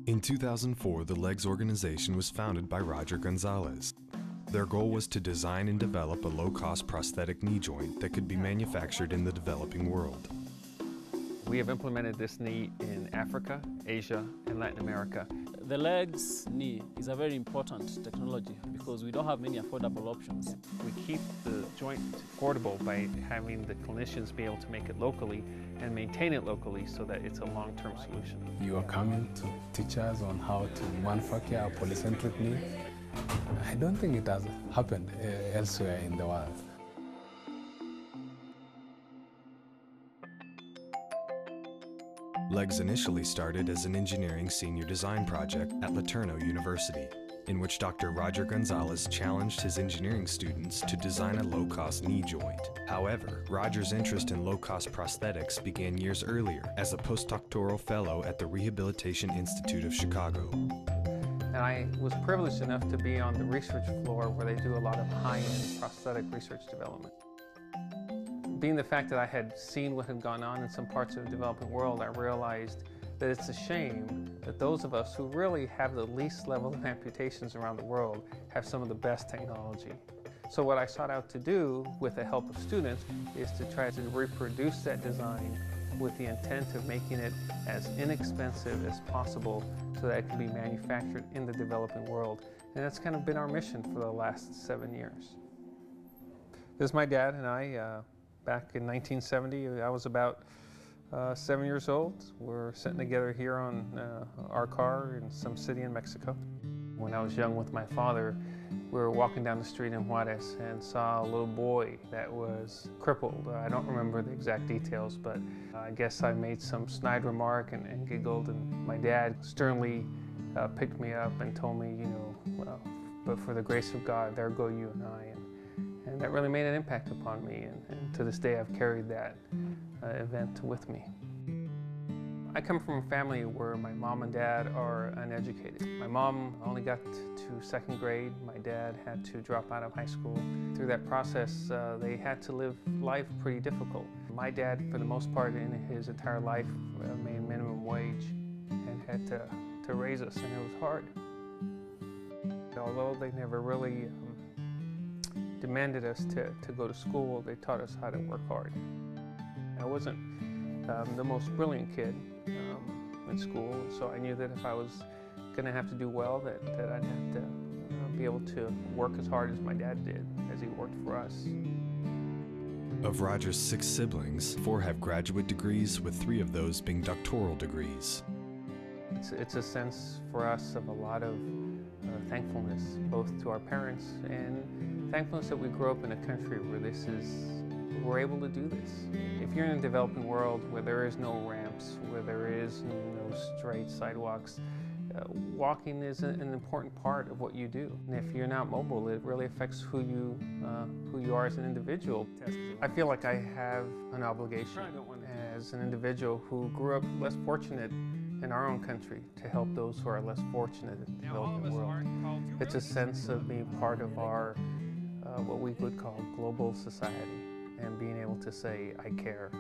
In 2004, the LEGS organization was founded by Roger Gonzalez. Their goal was to design and develop a low-cost prosthetic knee joint that could be manufactured in the developing world. We have implemented this knee in Africa, Asia, and Latin America. The LEGS knee is a very important technology because we don't have many affordable options. We keep the joint portable by having the clinicians be able to make it locally and maintain it locally so that it's a long-term solution. You are coming to teach us on how to manufacture a polycentric knee. I don't think it has happened elsewhere in the world. LEGS initially started as an engineering senior design project at Laterno University, in which Dr. Roger Gonzalez challenged his engineering students to design a low-cost knee joint. However, Roger's interest in low-cost prosthetics began years earlier as a postdoctoral fellow at the Rehabilitation Institute of Chicago. And I was privileged enough to be on the research floor where they do a lot of high-end prosthetic research development. Being the fact that I had seen what had gone on in some parts of the developing world, I realized that it's a shame that those of us who really have the least level of amputations around the world have some of the best technology. So what I sought out to do with the help of students is to try to reproduce that design with the intent of making it as inexpensive as possible so that it can be manufactured in the developing world. And that's kind of been our mission for the last 7 years. This is my dad and I. Back in 1970, I was about 7 years old. We're sitting together here on our car in some city in Mexico. When I was young with my father, we were walking down the street in Juarez and saw a little boy that was crippled. I don't remember the exact details, but I guess I made some snide remark and giggled, and my dad sternly picked me up and told me, well, but for the grace of God, there go you and I. And that really made an impact upon me, and to this day I've carried that event with me. I come from a family where my mom and dad are uneducated. My mom only got to second grade. My dad had to drop out of high school. Through that process, they had to live life pretty difficult. My dad, for the most part in his entire life, made minimum wage and had to raise us, and it was hard. Although they never really demanded us to go to school, they taught us how to work hard. I wasn't the most brilliant kid in school, so I knew that if I was going to have to do well, that I'd have to be able to work as hard as my dad did, as he worked for us. Of Roger's 6 siblings, 4 have graduate degrees, with 3 of those being doctoral degrees. It's a sense for us of a lot of thankfulness, both to our parents and thankfulness that we grew up in a country where we're able to do this. If you're in a developing world where there is no ramps, where there is no straight sidewalks, walking is an important part of what you do. And if you're not mobile, it really affects who you are as an individual. I feel like I have an obligation as an individual who grew up less fortunate in our own country to help those who are less fortunate in the developing world. It's a sense of being part of our what we would call global society, and being able to say, I care.